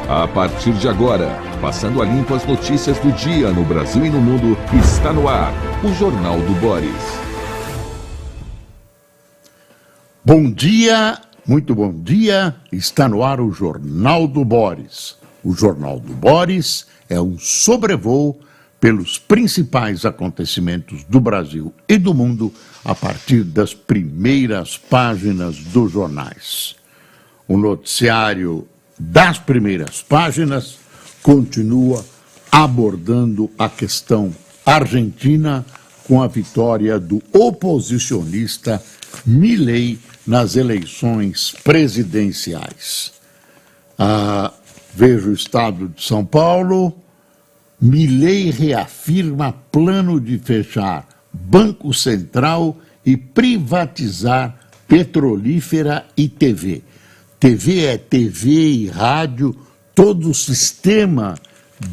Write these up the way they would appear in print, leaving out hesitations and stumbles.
A partir de agora, passando a limpo as notícias do dia no Brasil e no mundo, está no ar o Jornal do Boris. Bom dia, muito bom dia, está no ar o Jornal do Boris. O Jornal do Boris é um sobrevoo pelos principais acontecimentos do Brasil e do mundo a partir das primeiras páginas dos jornais. O noticiário das primeiras páginas continua abordando a questão argentina com a vitória do oposicionista Milei nas eleições presidenciais. Veja o estado de São Paulo. Milei reafirma plano de fechar Banco Central e privatizar petrolífera e TV. TV é TV e rádio, todo o sistema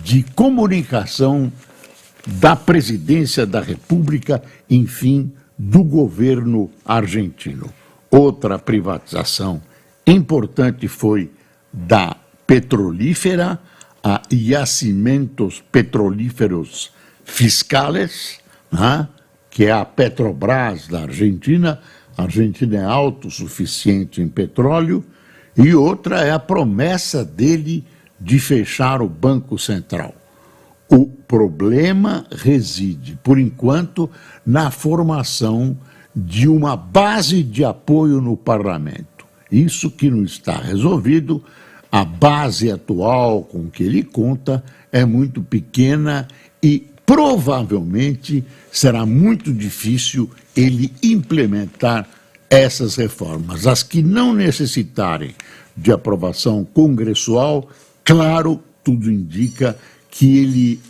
de comunicação da presidência da República, enfim, do governo argentino. Outra privatização importante foi da petrolífera, a Yacimientos Petrolíferos Fiscales, que é a Petrobras da Argentina. A Argentina é autossuficiente em petróleo. E outra é a promessa dele de fechar o Banco Central. O problema reside, por enquanto, na formação de uma base de apoio no parlamento. Isso que não está resolvido. A base atual com que ele conta é muito pequena e provavelmente será muito difícil ele implementar essas reformas. As que não necessitarem de aprovação congressual, claro, tudo indica que ele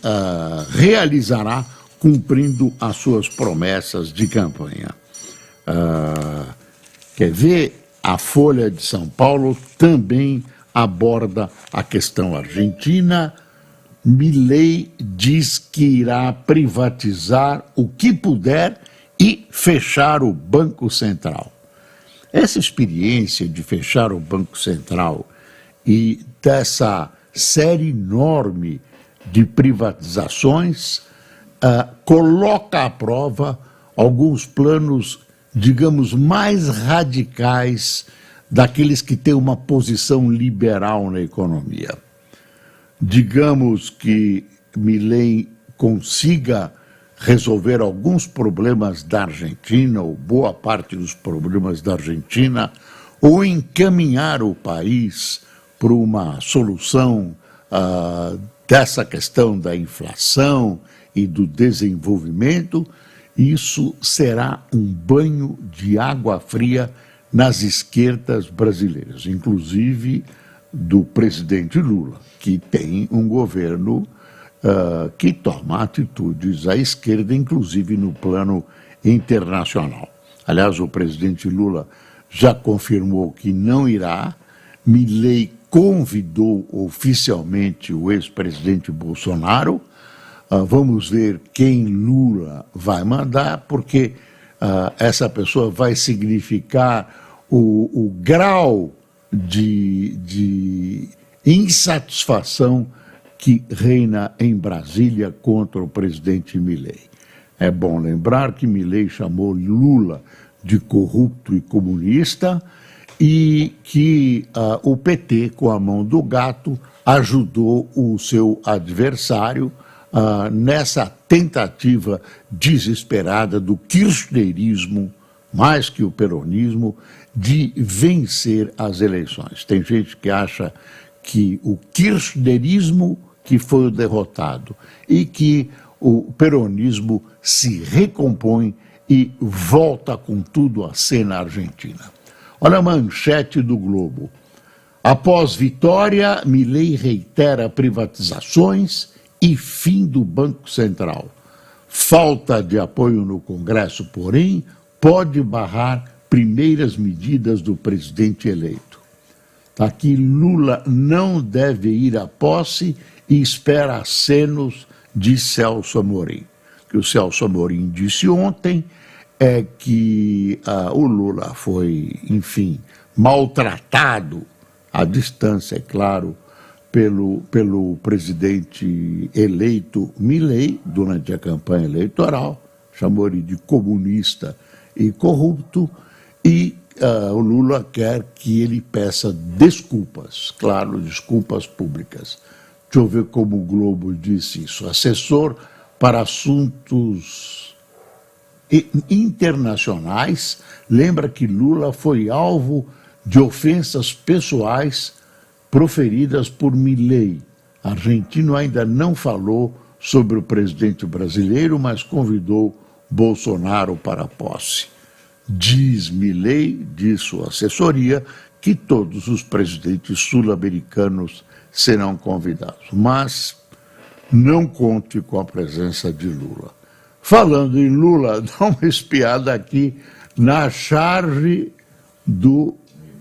realizará cumprindo as suas promessas de campanha. Quer ver? A Folha de São Paulo também aborda a questão argentina. Milei diz que irá privatizar o que puder e fechar o Banco Central. Essa experiência de fechar o Banco Central e dessa série enorme de privatizações coloca à prova alguns planos, digamos, mais radicais daqueles que têm uma posição liberal na economia. Digamos que Milei consiga resolver alguns problemas da Argentina, ou boa parte dos problemas da Argentina, ou encaminhar o país para uma solução dessa questão da inflação e do desenvolvimento, isso será um banho de água fria nas esquerdas brasileiras, inclusive do presidente Lula, que tem um governo que toma atitudes à esquerda, inclusive no plano internacional. Aliás, o presidente Lula já confirmou que não irá. Milei convidou oficialmente o ex-presidente Bolsonaro. Vamos ver quem Lula vai mandar, porque essa pessoa vai significar o grau de insatisfação que reina em Brasília contra o presidente Milei. É bom lembrar que Milei chamou Lula de corrupto e comunista e que o PT, com a mão do gato, ajudou o seu adversário nessa tentativa desesperada do kirchnerismo, mais que o peronismo, de vencer as eleições. Tem gente que acha que o kirchnerismo que foi o derrotado e que o peronismo se recompõe e volta com tudo à cena argentina. Olha a manchete do Globo. Após vitória, Milei reitera privatizações e fim do Banco Central. Falta de apoio no Congresso, porém, pode barrar primeiras medidas do presidente eleito. Aqui Lula não deve ir à posse e espera acenos de Celso Amorim. O que o Celso Amorim disse ontem é que o Lula foi, enfim, maltratado, à distância, é claro, pelo presidente eleito Milei durante a campanha eleitoral, chamou ele de comunista e corrupto, e o Lula quer que ele peça desculpas, claro, desculpas públicas. Deixa eu ver como o Globo disse isso. Assessor para assuntos internacionais lembra que Lula foi alvo de ofensas pessoais proferidas por Milei. Argentino ainda não falou sobre o presidente brasileiro, mas convidou Bolsonaro para a posse. Diz Milei, diz sua assessoria, que todos os presidentes sul-americanos serão convidados, mas não conte com a presença de Lula. Falando em Lula, dá uma espiada aqui na charge do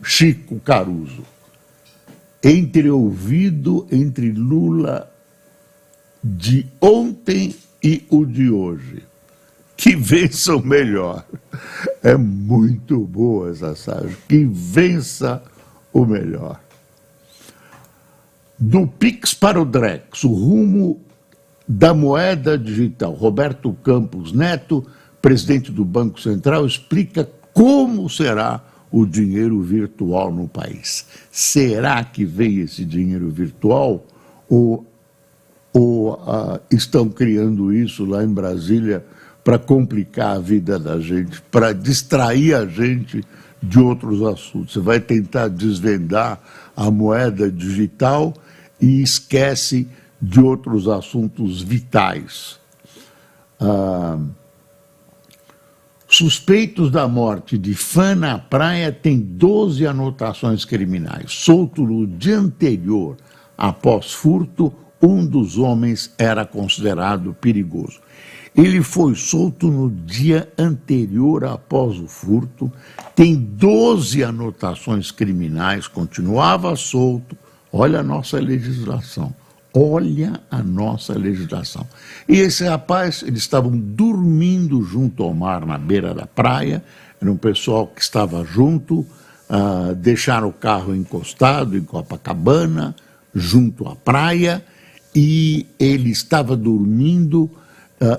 Chico Caruso. Entreouvido entre Lula de ontem e o de hoje. Que vença o melhor. É muito boa essa charge. Que vença o melhor. Do Pix para o Drex, o rumo da moeda digital. Roberto Campos Neto, presidente do Banco Central, explica como será o dinheiro virtual no país. Será que vem esse dinheiro virtual ou estão criando isso lá em Brasília para complicar a vida da gente, para distrair a gente de outros assuntos? Você vai tentar desvendar a moeda digital e esquece de outros assuntos vitais. Suspeitos da morte de fã na praia têm 12 anotações criminais. Solto no dia anterior, após furto, um dos homens era considerado perigoso. Ele foi solto no dia anterior após o furto, tem 12 anotações criminais, continuava solto. Olha a nossa legislação. Olha a nossa legislação. E esse rapaz, eles estavam dormindo junto ao mar, na beira da praia, era um pessoal que estava junto, deixaram o carro encostado em Copacabana, junto à praia, e ele estava dormindo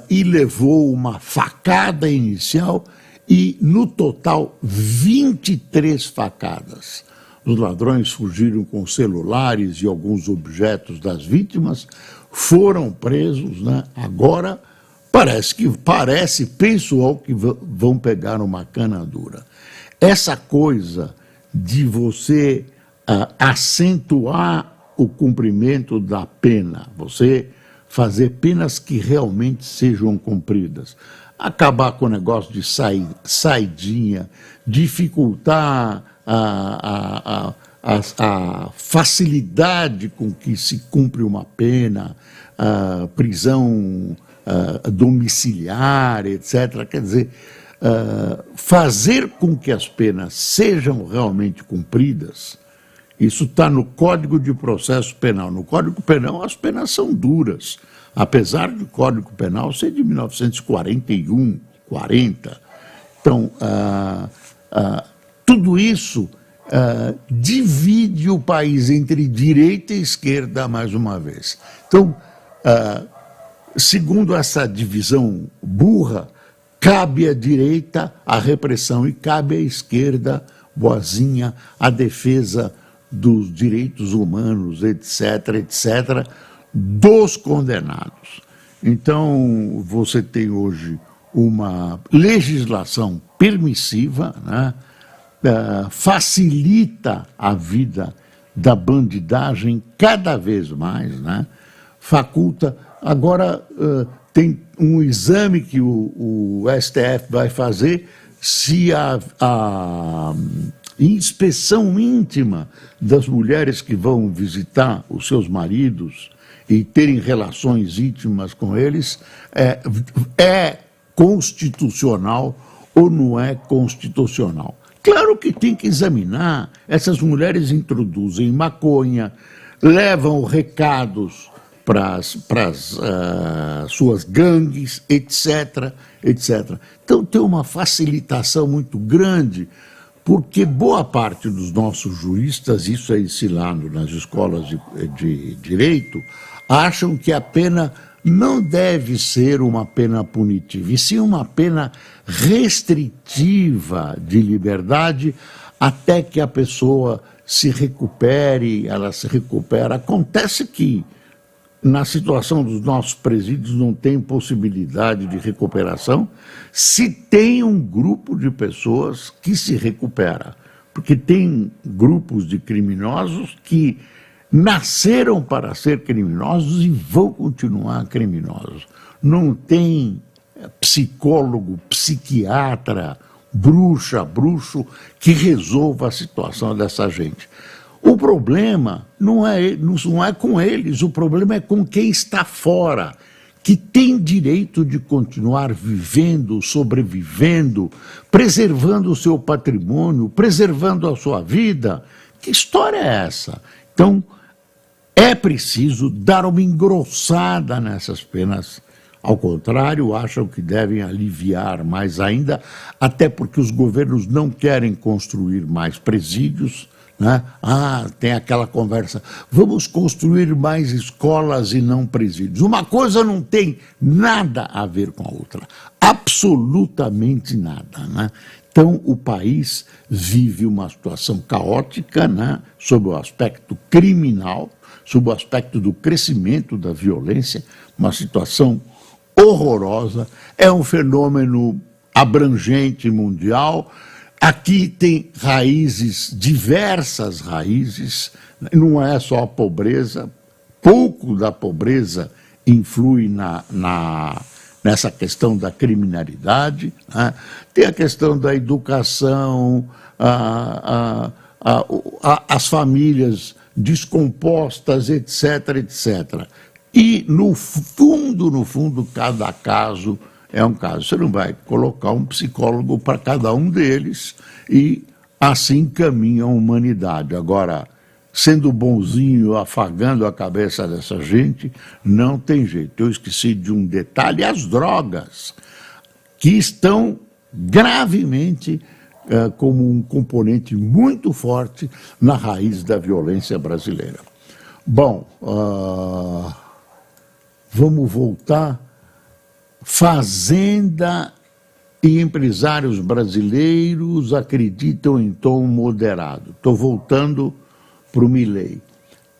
e levou uma facada inicial e, no total, 23 facadas. Os ladrões fugiram com celulares e alguns objetos das vítimas, foram presos, né? Agora penso que vão pegar uma cana dura. Essa coisa de você acentuar o cumprimento da pena, você fazer penas que realmente sejam cumpridas, acabar com o negócio de saidinha, dificultar a facilidade com que se cumpre uma pena, prisão domiciliar, etc. Quer dizer, fazer com que as penas sejam realmente cumpridas, isso está no Código de Processo Penal. No Código Penal as penas são duras, apesar do Código Penal ser de 1941, 40. Então, tudo isso divide o país entre direita e esquerda mais uma vez. Então, segundo essa divisão burra, cabe à direita a repressão e cabe à esquerda, boazinha, a defesa dos direitos humanos, etc., etc., dos condenados. Então, você tem hoje uma legislação permissiva, né? Facilita a vida da bandidagem cada vez mais, né? Faculta. Agora, tem um exame que o STF vai fazer se a inspeção íntima das mulheres que vão visitar os seus maridos e terem relações íntimas com eles é constitucional ou não é constitucional. Claro que tem que examinar. Essas mulheres introduzem maconha, levam recados para as suas gangues, etc., etc. Então tem uma facilitação muito grande porque boa parte dos nossos juristas, isso é ensinado nas escolas de direito, acham que a pena não deve ser uma pena punitiva, e sim uma pena restritiva de liberdade até que a pessoa se recupere, ela se recupera. Acontece que na situação dos nossos presídios não tem possibilidade de recuperação se tem um grupo de pessoas que se recupera, porque tem grupos de criminosos que nasceram para ser criminosos e vão continuar criminosos. Não tem psicólogo, psiquiatra, bruxo que resolva a situação dessa gente. O problema não é com eles, o problema é com quem está fora, que tem direito de continuar vivendo, sobrevivendo, preservando o seu patrimônio, preservando a sua vida. Que história é essa? Então, é preciso dar uma engrossada nessas penas. Ao contrário, acham que devem aliviar mais ainda, até porque os governos não querem construir mais presídios, né? Tem aquela conversa, vamos construir mais escolas e não presídios. Uma coisa não tem nada a ver com a outra, absolutamente nada, né? Então, o país vive uma situação caótica, né, sob o aspecto criminal, sob o aspecto do crescimento da violência, uma situação horrorosa, é um fenômeno abrangente mundial. Aqui tem raízes, diversas raízes, não é só a pobreza, pouco da pobreza influi nessa questão da criminalidade, né? Tem a questão da educação, as famílias descompostas, etc, etc. E, no fundo, cada caso é um caso. Você não vai colocar um psicólogo para cada um deles e assim caminha a humanidade. Agora, sendo bonzinho, afagando a cabeça dessa gente, não tem jeito. Eu esqueci de um detalhe, as drogas, que estão gravemente como um componente muito forte na raiz da violência brasileira. Bom, vamos voltar. Fazenda e empresários brasileiros acreditam em tom moderado. Estou voltando para o Milei.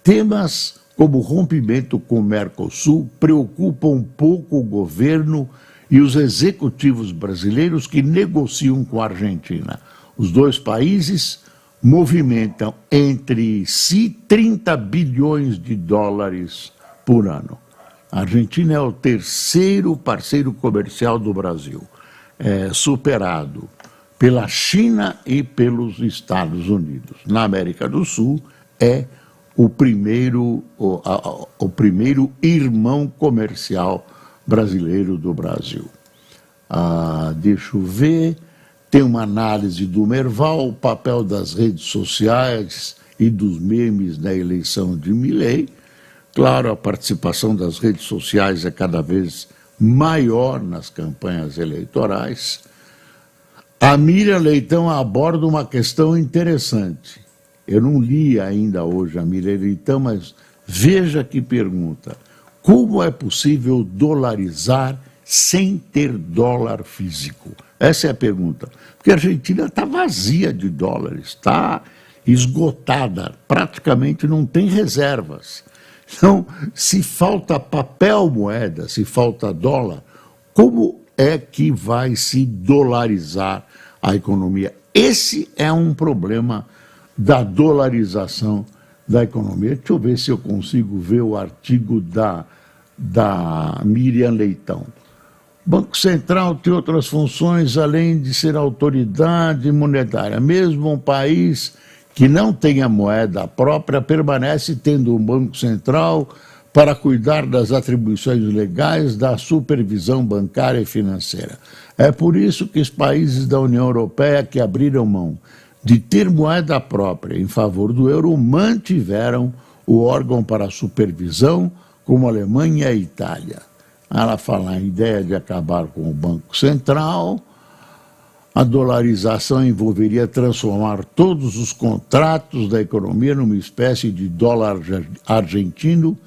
Temas como o rompimento com o Mercosul preocupam um pouco o governo e os executivos brasileiros que negociam com a Argentina. Os dois países movimentam entre si 30 bilhões de dólares por ano. A Argentina é o terceiro parceiro comercial do Brasil, superado pela China e pelos Estados Unidos. Na América do Sul, é o primeiro irmão comercial brasileiro do Brasil. Deixa eu ver, tem uma análise do Merval, o papel das redes sociais e dos memes na eleição de Milei. Claro, a participação das redes sociais é cada vez maior nas campanhas eleitorais. A Miriam Leitão aborda uma questão interessante. Eu não li ainda hoje a Miriam Leitão, mas veja que pergunta. Como é possível dolarizar sem ter dólar físico? Essa é a pergunta. Porque a Argentina está vazia de dólares, está esgotada, praticamente não tem reservas. Então, se falta papel moeda, se falta dólar, como é que vai se dolarizar a economia? Esse é um problema da dolarização da economia. Deixa eu ver se eu consigo ver o artigo da Miriam Leitão. O Banco Central tem outras funções além de ser autoridade monetária. Mesmo um país que não tenha moeda própria permanece tendo um Banco Central para cuidar das atribuições legais da supervisão bancária e financeira. É por isso que os países da União Europeia que abriram mão de ter moeda própria em favor do euro mantiveram o órgão para a supervisão, como a Alemanha e a Itália. Ela fala a ideia de acabar com o Banco Central. A dolarização envolveria transformar todos os contratos da economia numa espécie de dólar argentino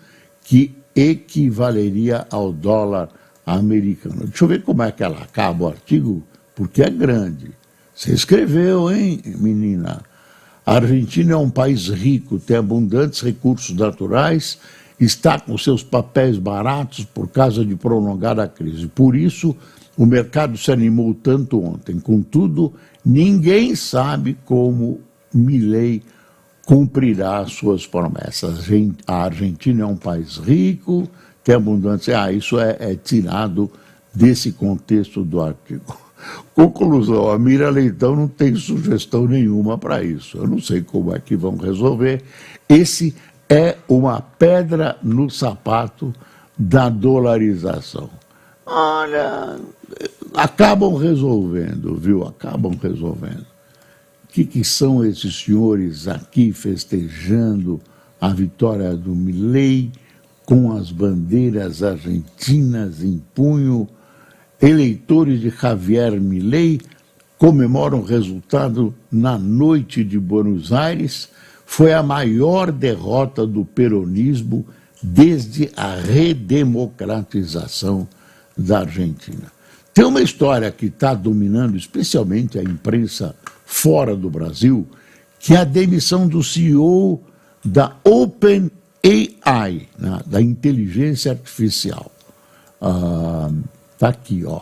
que equivaleria ao dólar americano. Deixa eu ver como é que ela acaba o artigo, porque é grande. Você escreveu, hein, menina? A Argentina é um país rico, tem abundantes recursos naturais, está com seus papéis baratos por causa de prolongada crise. Por isso, o mercado se animou tanto ontem. Contudo, ninguém sabe como Milei cumprirá suas promessas. A Argentina é um país rico, tem abundância. Isso é tirado desse contexto do artigo. Conclusão, a Mira Leitão não tem sugestão nenhuma para isso. Eu não sei como é que vão resolver. Esse é uma pedra no sapato da dolarização. Olha, acabam resolvendo, viu? Acabam resolvendo. O que são esses senhores aqui festejando a vitória do Milei com as bandeiras argentinas em punho? Eleitores de Javier Milei comemoram o resultado na noite de Buenos Aires. Foi a maior derrota do peronismo desde a redemocratização da Argentina. Tem uma história que está dominando especialmente a imprensa fora do Brasil, que é a demissão do CEO da OpenAI, né, da inteligência artificial. Está aqui, ó.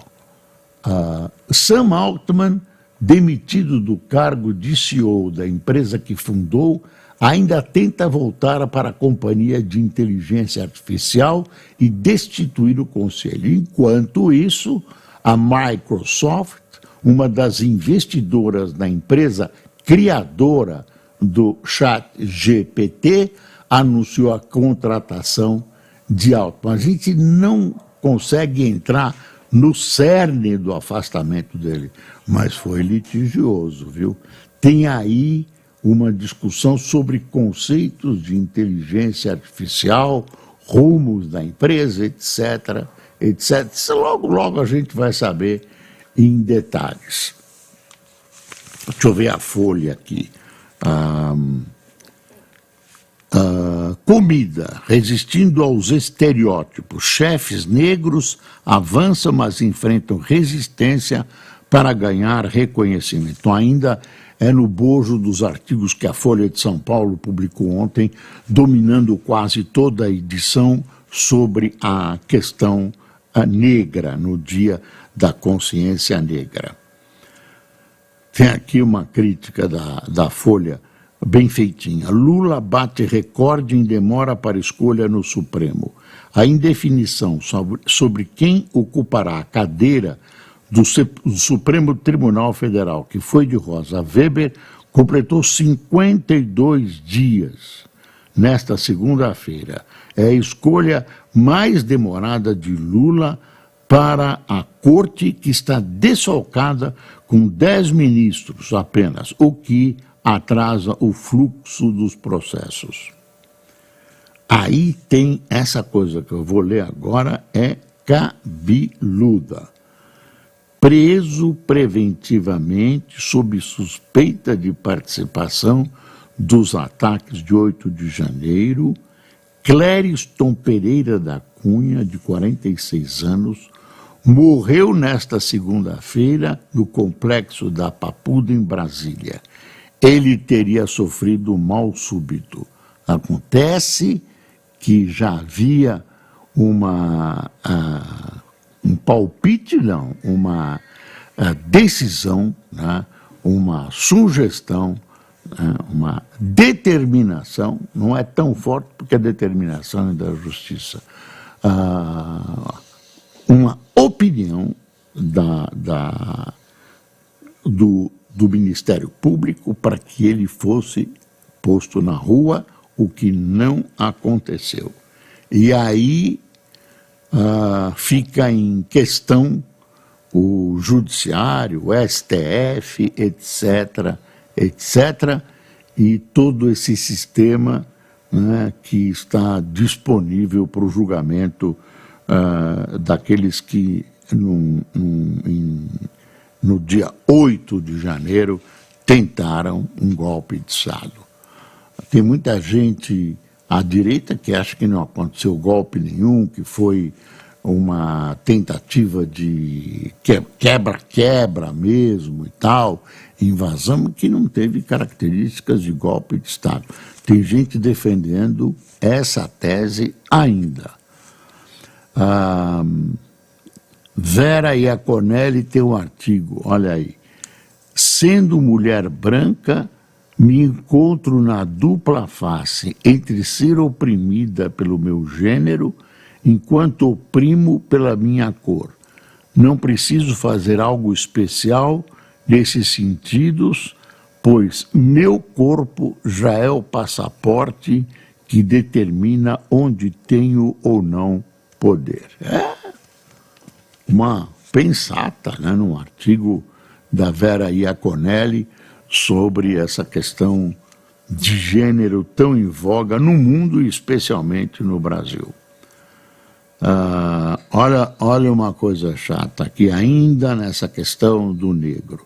Sam Altman, demitido do cargo de CEO da empresa que fundou, ainda tenta voltar para a companhia de inteligência artificial e destituir o conselho. Enquanto isso, a Microsoft, uma das investidoras da empresa criadora do ChatGPT, anunciou a contratação de Altman. A gente não consegue entrar no cerne do afastamento dele, mas foi litigioso, viu? Tem aí uma discussão sobre conceitos de inteligência artificial, rumos da empresa, etc., etc. Logo a gente vai saber em detalhes. Deixa eu ver a folha aqui. Comida, resistindo aos estereótipos. Chefes negros avançam, mas enfrentam resistência para ganhar reconhecimento. Então, ainda é no bojo dos artigos que a Folha de São Paulo publicou ontem, dominando quase toda a edição sobre a questão negra, no Dia da Consciência Negra. Tem aqui uma crítica da Folha, bem feitinha. Lula bate recorde em demora para escolha no Supremo. A indefinição sobre quem ocupará a cadeira do Supremo Tribunal Federal, que foi de Rosa Weber, completou 52 dias nesta segunda-feira. É a escolha mais demorada de Lula para a corte, que está desfalcada com 10 ministros apenas, o que atrasa o fluxo dos processos. Aí tem essa coisa que eu vou ler agora, é cabeluda. Preso preventivamente sob suspeita de participação dos ataques de 8 de janeiro, Clériston Pereira da Cunha, de 46 anos, morreu nesta segunda-feira no complexo da Papuda, em Brasília. Ele teria sofrido um mal súbito. Acontece que já havia um palpite, não, uma decisão, né, uma sugestão, uma determinação, não é tão forte porque a determinação é da justiça, uma opinião do Ministério Público para que ele fosse posto na rua, o que não aconteceu. E aí fica em questão o Judiciário, o STF, etc., etc., e todo esse sistema, né, que está disponível para o julgamento daqueles que no dia 8 de janeiro, tentaram um golpe de Estado. Tem muita gente à direita que acha que não aconteceu golpe nenhum, que foi uma tentativa de quebra-quebra mesmo e tal, invasão, que não teve características de golpe de Estado. Tem gente defendendo essa tese ainda. Vera Iaconelli tem um artigo, olha aí. Sendo mulher branca, me encontro na dupla face entre ser oprimida pelo meu gênero, enquanto oprimo pela minha cor. Não preciso fazer algo especial nesses sentidos, pois meu corpo já é o passaporte que determina onde tenho ou não poder. É uma pensata, né, num artigo da Vera Iaconelli sobre essa questão de gênero tão em voga no mundo e especialmente no Brasil. Olha uma coisa chata aqui, ainda nessa questão do negro.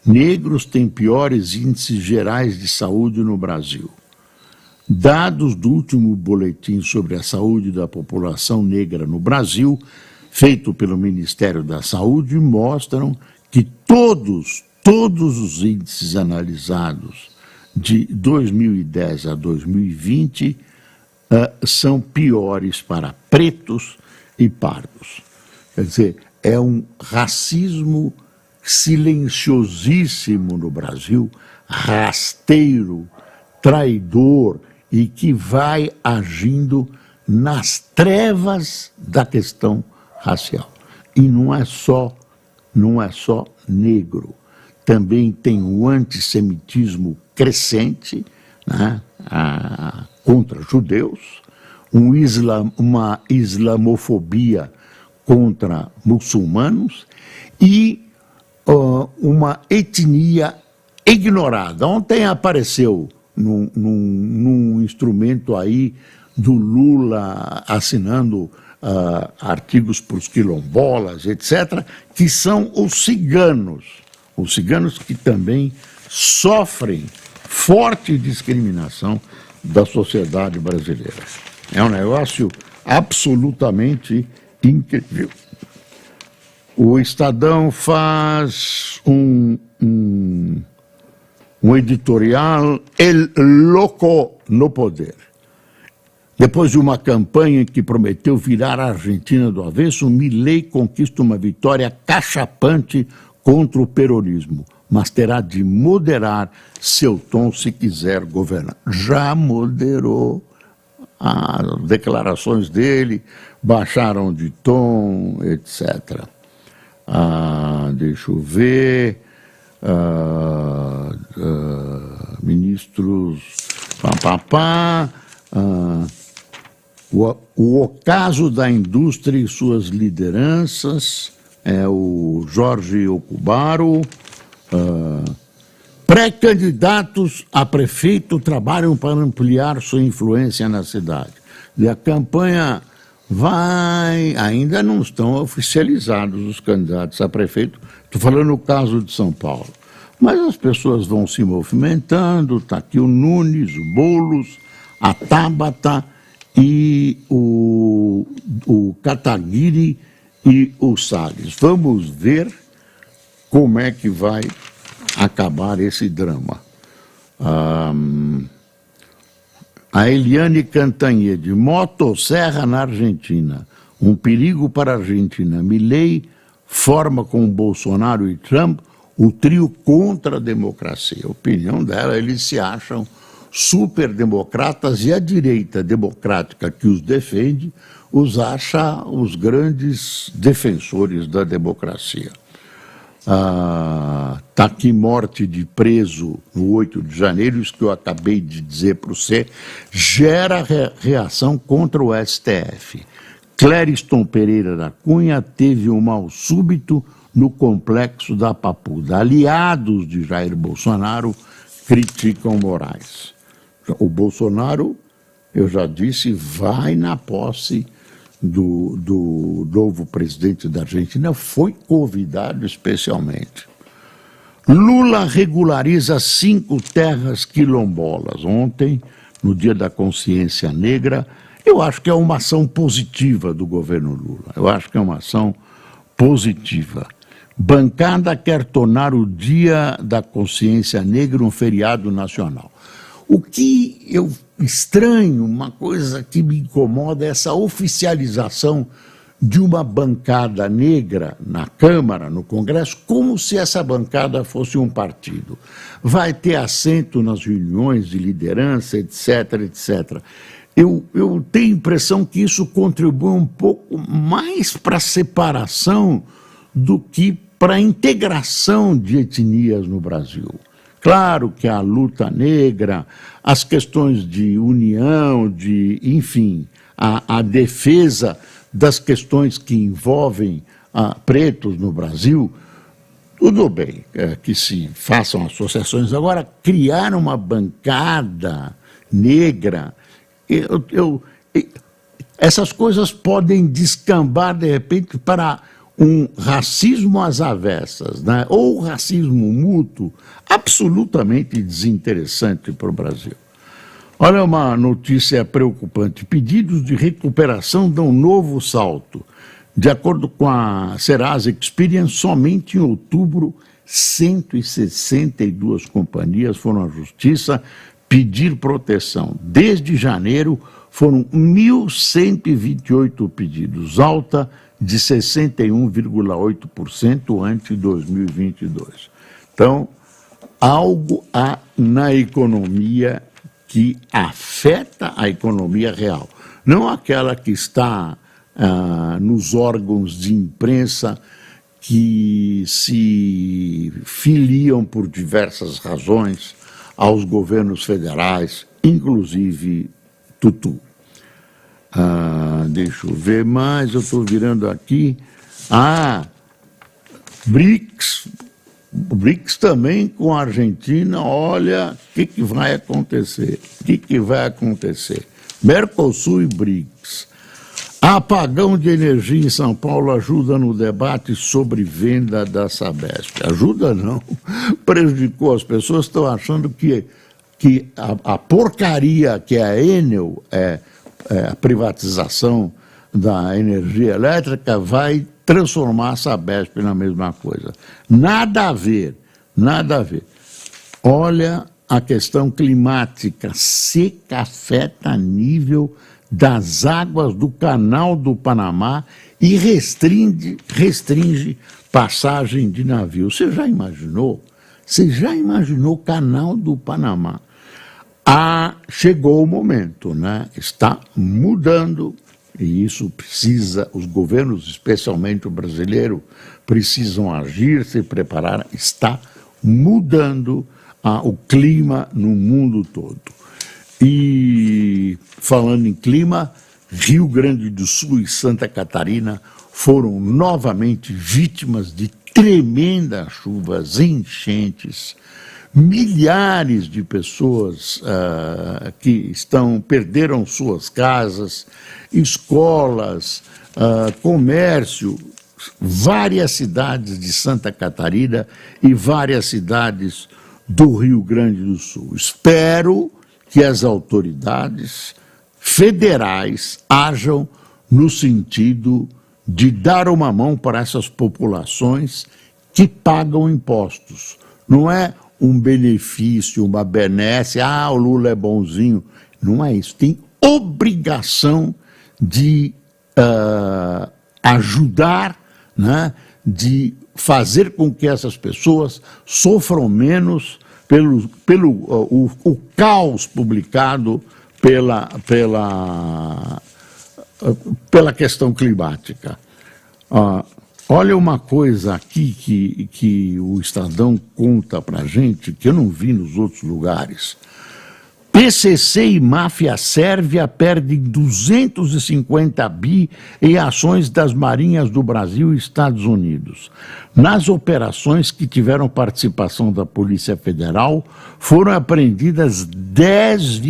Negros têm piores índices gerais de saúde no Brasil. Dados do último boletim sobre a saúde da população negra no Brasil, feito pelo Ministério da Saúde, mostram que todos os índices analisados de 2010 a 2020 são piores para pretos e pardos. Quer dizer, é um racismo silenciosíssimo no Brasil, rasteiro, traidor e que vai agindo nas trevas da questão racial. E não é só negro. Também tem um antissemitismo crescente, né, contra judeus, uma islamofobia contra muçulmanos e uma etnia ignorada. Ontem apareceu num instrumento aí do Lula assinando artigos para os quilombolas, etc., que são os ciganos que também sofrem forte discriminação da sociedade brasileira. É um negócio absolutamente incrível. O Estadão faz um editorial, El Loco no Poder. Depois de uma campanha que prometeu virar a Argentina do avesso, Milei conquista uma vitória cachapante contra o peronismo, mas terá de moderar seu tom se quiser governar. Já moderou as declarações dele, baixaram de tom, etc. Deixa eu ver, ministros, o ocaso da indústria e suas lideranças, é o Jorge Ocubaro. Pré-candidatos a prefeito trabalham para ampliar sua influência na cidade. E a campanha ainda não estão oficializados os candidatos a prefeito. Estou falando no caso de São Paulo. Mas as pessoas vão se movimentando, está aqui o Nunes, o Boulos, a Tabata e o Kataguiri e o Salles. Vamos ver como é que vai acabar esse drama. A Eliane Cantanhede, motosserra na Argentina, um perigo para a Argentina. Milei forma com Bolsonaro e Trump o trio contra a democracia. A opinião dela, eles se acham superdemocratas e a direita democrática que os defende os acha os grandes defensores da democracia. Está aqui morte de preso no 8 de janeiro, isso que eu acabei de dizer para você, gera reação contra o STF. Clériston Pereira da Cunha teve um mal súbito no complexo da Papuda. Aliados de Jair Bolsonaro criticam Moraes. O Bolsonaro, eu já disse, vai na posse do novo presidente da Argentina, foi convidado especialmente. Lula regulariza 5 terras quilombolas. Ontem, no Dia da Consciência Negra, eu acho que é uma ação positiva do governo Lula. Eu acho que é uma ação positiva. Bancada quer tornar o Dia da Consciência Negra um feriado nacional. O que eu estranho, uma coisa que me incomoda, é essa oficialização de uma bancada negra na Câmara, no Congresso, como se essa bancada fosse um partido. Vai ter assento nas reuniões de liderança, etc, etc. Eu tenho a impressão que isso contribui um pouco mais para a separação do que para a integração de etnias no Brasil. Claro que a luta negra, as questões de união, enfim, a defesa das questões que envolvem pretos no Brasil, tudo bem que se façam associações. Agora, criar uma bancada negra, essas coisas podem descambar, de repente, para um racismo às avessas, né? Ou racismo mútuo, absolutamente desinteressante para o Brasil. Olha uma notícia preocupante. Pedidos de recuperação dão novo salto. De acordo com a Serasa Experian, somente em outubro, 162 companhias foram à justiça pedir proteção. Desde janeiro, foram 1.128 pedidos, alta de 61,8% ante 2022. Então, algo há na economia que afeta a economia real, não aquela que está nos órgãos de imprensa que se filiam por diversas razões aos governos federais, inclusive Tutu. Deixa eu ver mais, eu estou virando aqui. BRICS também com a Argentina, olha o que vai acontecer. O que vai acontecer? Mercosul e BRICS. Apagão de energia em São Paulo ajuda no debate sobre venda da Sabesp. Ajuda não, prejudicou. As pessoas estão achando que a porcaria que é a Enel, a privatização da energia elétrica, vai transformar a Sabesp na mesma coisa. Nada a ver, nada a ver. Olha a questão climática, seca afeta nível das águas do Canal do Panamá e restringe passagem de navio. Você já imaginou? Você já imaginou o Canal do Panamá? Chegou o momento, né? Está mudando. E isso precisa, os governos, especialmente o brasileiro, precisam agir, se preparar. Está mudando o clima no mundo todo. E falando em clima, Rio Grande do Sul e Santa Catarina foram novamente vítimas de tremendas chuvas, enchentes. Milhares de pessoas que perderam suas casas, escolas, comércio, várias cidades de Santa Catarina e várias cidades do Rio Grande do Sul. Espero que as autoridades federais ajam no sentido de dar uma mão para essas populações que pagam impostos. Não é um benefício, uma benesse, o Lula é bonzinho. Não é isso. Tem obrigação de ajudar, né, de fazer com que essas pessoas sofram menos pelo caos publicado pela questão climática. Olha uma coisa aqui que o Estadão conta para a gente, que eu não vi nos outros lugares. PCC e máfia sérvia perdem 250 bi em ações das marinhas do Brasil e Estados Unidos. Nas operações que tiveram participação da Polícia Federal, foram apreendidas 10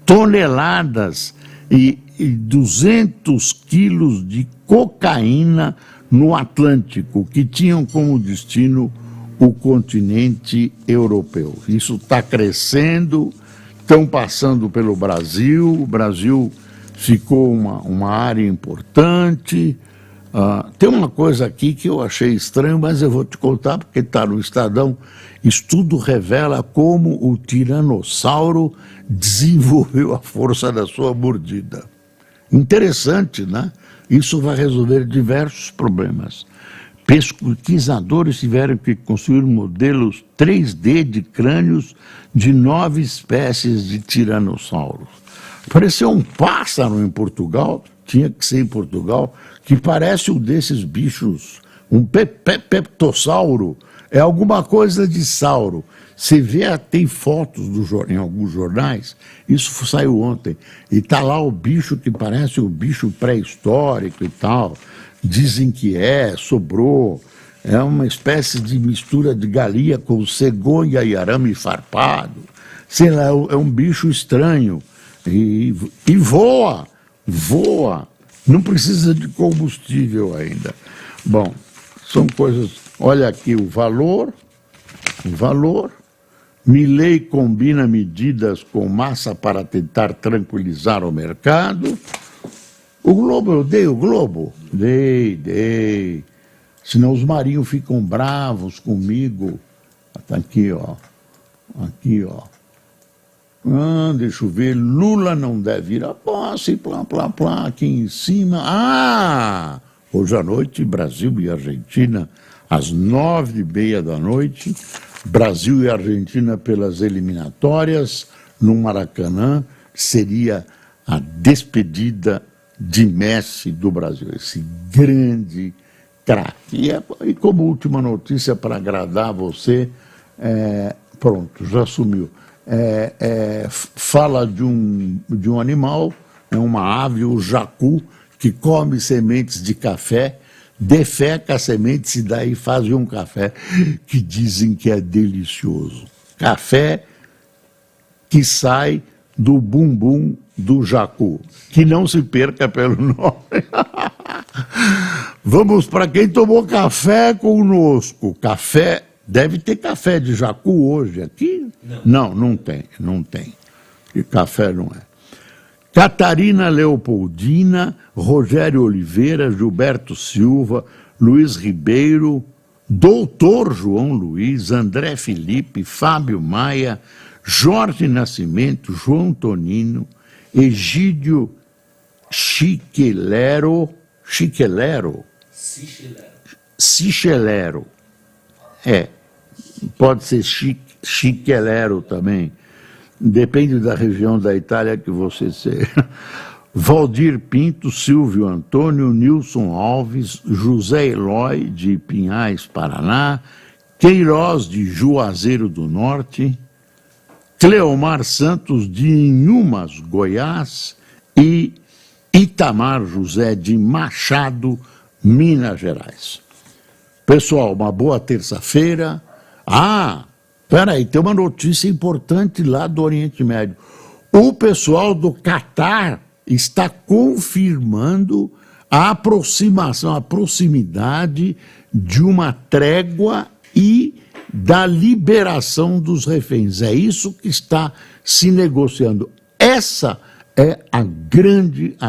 toneladas e 200 quilos de cocaína no Atlântico que tinham como destino o continente europeu. Isso está crescendo, estão passando pelo Brasil, o Brasil ficou uma área importante. Tem uma coisa aqui que eu achei estranho, mas eu vou te contar porque está no Estadão. Estudo revela como o tiranossauro desenvolveu a força da sua mordida. Interessante, né? Isso vai resolver diversos problemas. Pesquisadores tiveram que construir modelos 3D de crânios de 9 espécies de tiranossauros. Apareceu um pássaro em Portugal, tinha que ser em Portugal, que parece um desses bichos, um peptossauro, é alguma coisa de sauro. Você vê, tem fotos em alguns jornais, isso saiu ontem, e está lá o bicho que parece um bicho pré-histórico e tal. Dizem que sobrou, é uma espécie de mistura de galinha com cegonha e arame farpado. Sei lá, é um bicho estranho. E voa, não precisa de combustível ainda. Bom, são coisas, olha aqui o valor, Milei combina medidas com Massa para tentar tranquilizar o mercado. O Globo, eu dei o Globo? Dei. Senão os marinhos ficam bravos comigo. Está aqui, ó. Deixa eu ver, Lula não deve ir a posse, aqui em cima. Hoje à noite, Brasil e Argentina, às 9h30 da noite, Brasil e Argentina pelas eliminatórias, no Maracanã, seria a despedida de Messi do Brasil, esse grande craque. E como última notícia para agradar você, pronto, já sumiu. Fala de um animal, uma ave, o jacu, que come sementes de café, defeca as sementes e daí faz um café que dizem que é delicioso. Café que sai do bumbum do jacu, que não se perca pelo nome. Vamos para quem tomou café conosco. Café, deve ter café de jacu hoje aqui? Não tem. E café não é. Catarina Leopoldina, Rogério Oliveira, Gilberto Silva, Luiz Ribeiro, Doutor João Luiz, André Felipe, Fábio Maia, Jorge Nascimento, João Tonino, Egídio Cichelero, pode ser Cichelero também, depende da região da Itália que você seja. Valdir Pinto, Silvio Antônio, Nilson Alves, José Eloy, de Pinhais, Paraná, Queiroz, de Juazeiro do Norte, Cleomar Santos, de Inhumas, Goiás, e Itamar José, de Machado, Minas Gerais. Pessoal, uma boa terça-feira. Peraí, tem uma notícia importante lá do Oriente Médio. O pessoal do Catar está confirmando a aproximação, a proximidade de uma trégua e da liberação dos reféns. É isso que está se negociando. Essa é a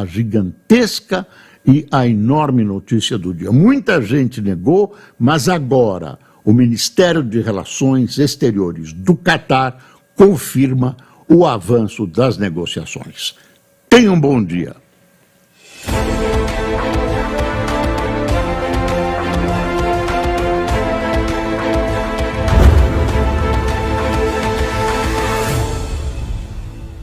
gigantesca e a enorme notícia do dia. Muita gente negou, mas agora o Ministério de Relações Exteriores do Catar confirma o avanço das negociações. Tenha um bom dia.